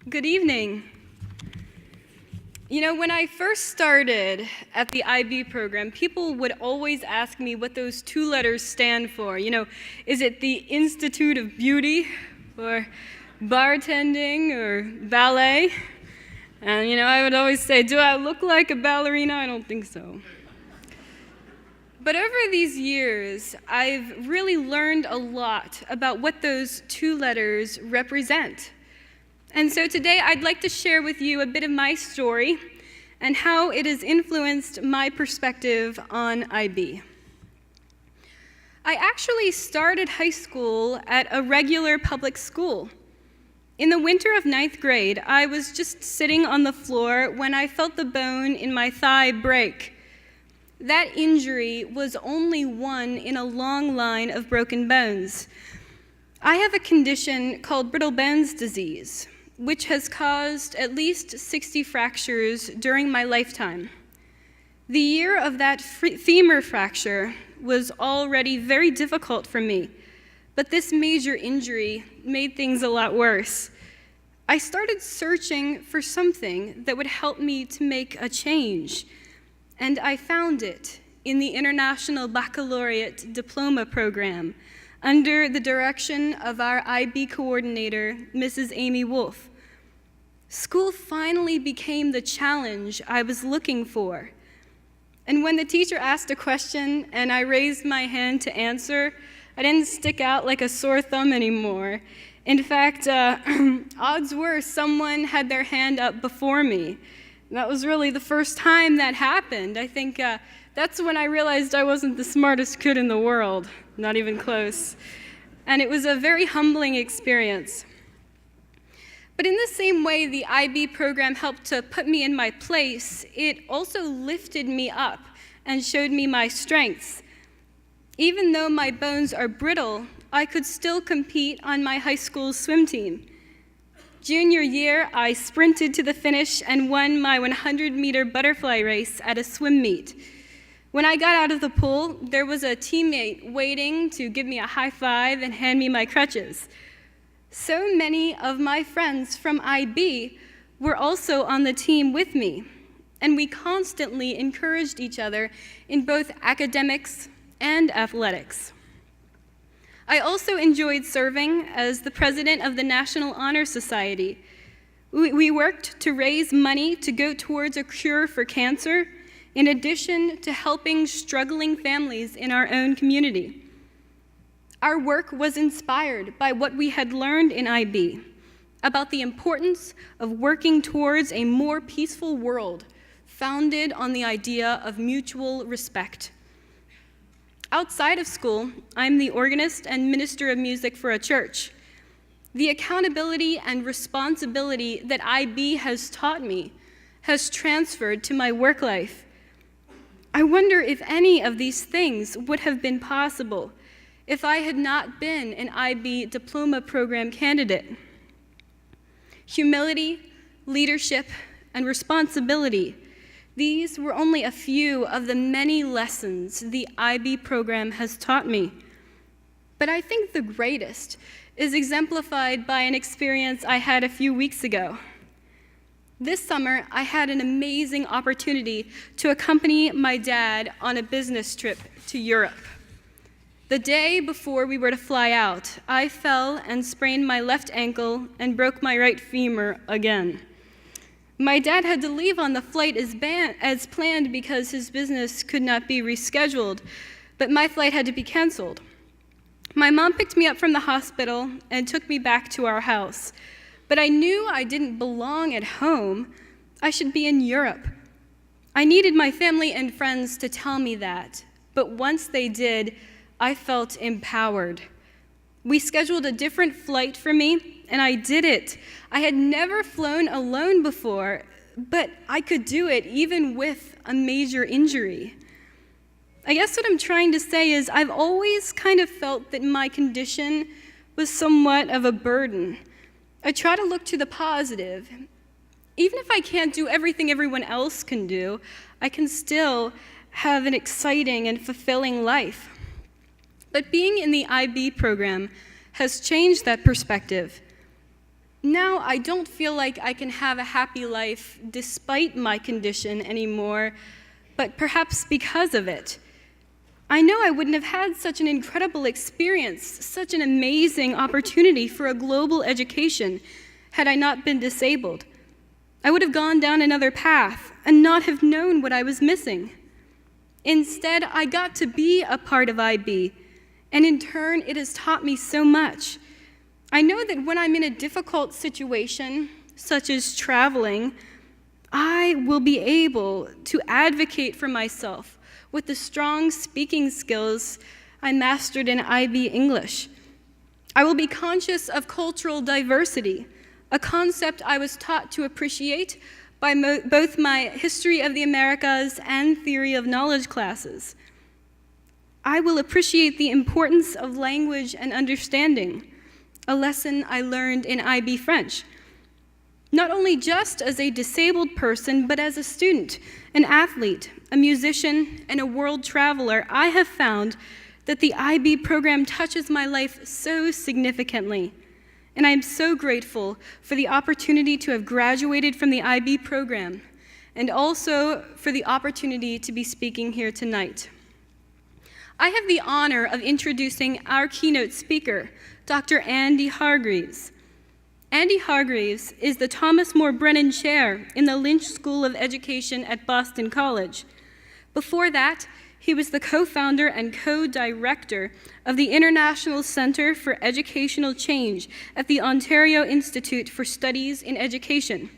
Good evening. When I first started at the IB program, people would always ask me what those two letters stand for. Is it the Institute of Beauty, or bartending, or ballet? And, I would always say, do I look like a ballerina? I don't think so. But over these years, I've really learned a lot about what those two letters represent. And so today I'd like to share with you a bit of my story and how it has influenced my perspective on IB. I actually started high school at a regular public school. In the winter of 9th grade, I was just sitting on the floor when I felt the bone in my thigh break. That injury was only one in a long line of broken bones. I have a condition called brittle bones disease, which has caused at least 60 fractures during my lifetime. The year of that femur fracture was already very difficult for me, but this major injury made things a lot worse. I started searching for something that would help me to make a change, and I found it in the International Baccalaureate Diploma Program under the direction of our IB coordinator, Mrs. Amy Wolf. School finally became the challenge I was looking for. And when the teacher asked a question and I raised my hand to answer, I didn't stick out like a sore thumb anymore. In fact, odds were someone had their hand up before me. That was really the first time that happened. I think that's when I realized I wasn't the smartest kid in the world, not even close. And it was a very humbling experience. But in the same way the IB program helped to put me in my place, it also lifted me up and showed me my strengths. Even though my bones are brittle, I could still compete on my high school swim team. Junior year, I sprinted to the finish and won my 100-meter butterfly race at a swim meet. When I got out of the pool, there was a teammate waiting to give me a high five and hand me my crutches. So many of my friends from IB were also on the team with me, and we constantly encouraged each other in both academics and athletics. I also enjoyed serving as the president of the National Honor Society. We worked to raise money to go towards a cure for cancer, in addition to helping struggling families in our own community. Our work was inspired by what we had learned in IB about the importance of working towards a more peaceful world founded on the idea of mutual respect. Outside of school, I'm the organist and minister of music for a church. The accountability and responsibility that IB has taught me has transferred to my work life. I wonder if any of these things would have been possible if I had not been an IB diploma program candidate. Humility, leadership, and responsibility, these were only a few of the many lessons the IB program has taught me. But I think the greatest is exemplified by an experience I had a few weeks ago. This summer, I had an amazing opportunity to accompany my dad on a business trip to Europe. The day before we were to fly out, I fell and sprained my left ankle and broke my right femur again. My dad had to leave on the flight as planned because his business could not be rescheduled, but my flight had to be canceled. My mom picked me up from the hospital and took me back to our house, but I knew I didn't belong at home. I should be in Europe. I needed my family and friends to tell me that, but once they did, I felt empowered. We scheduled a different flight for me, and I did it. I had never flown alone before, but I could do it even with a major injury. I guess what I'm trying to say is I've always kind of felt that my condition was somewhat of a burden. I try to look to the positive. Even if I can't do everything everyone else can do, I can still have an exciting and fulfilling life. But being in the IB program has changed that perspective. Now I don't feel like I can have a happy life despite my condition anymore, but perhaps because of it. I know I wouldn't have had such an incredible experience, such an amazing opportunity for a global education had I not been disabled. I would have gone down another path and not have known what I was missing. Instead, I got to be a part of IB, and in turn, it has taught me so much. I know that when I'm in a difficult situation, such as traveling, I will be able to advocate for myself with the strong speaking skills I mastered in IB English. I will be conscious of cultural diversity, a concept I was taught to appreciate by both my History of the Americas and Theory of Knowledge classes. I will appreciate the importance of language and understanding, a lesson I learned in IB French. Not only just as a disabled person, but as a student, an athlete, a musician, and a world traveler, I have found that the IB program touches my life so significantly. And I am so grateful for the opportunity to have graduated from the IB program, and also for the opportunity to be speaking here tonight. I have the honor of introducing our keynote speaker, Dr. Andy Hargreaves. Andy Hargreaves is the Thomas Moore Brennan Chair in the Lynch School of Education at Boston College. Before that, he was the co-founder and co-director of the International Center for Educational Change at the Ontario Institute for Studies in Education.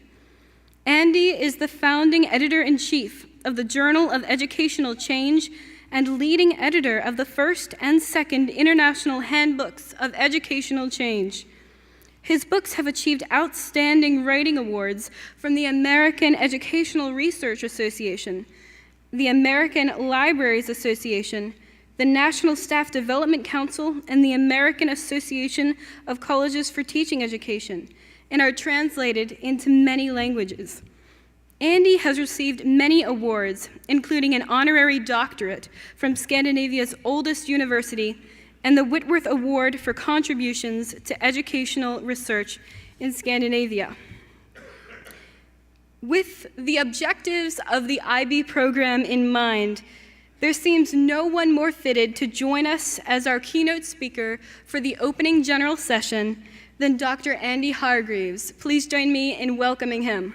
Andy is the founding editor-in-chief of the Journal of Educational Change and leading editor of the first and second international handbooks of educational change. His books have achieved outstanding writing awards from the American Educational Research Association, the American Libraries Association, the National Staff Development Council, and the American Association of Colleges for Teaching Education, and are translated into many languages. Andy has received many awards, including an honorary doctorate from Scandinavia's oldest university and the Whitworth Award for contributions to educational research in Scandinavia. With the objectives of the IB program in mind, there seems no one more fitted to join us as our keynote speaker for the opening general session than Dr. Andy Hargreaves. Please join me in welcoming him.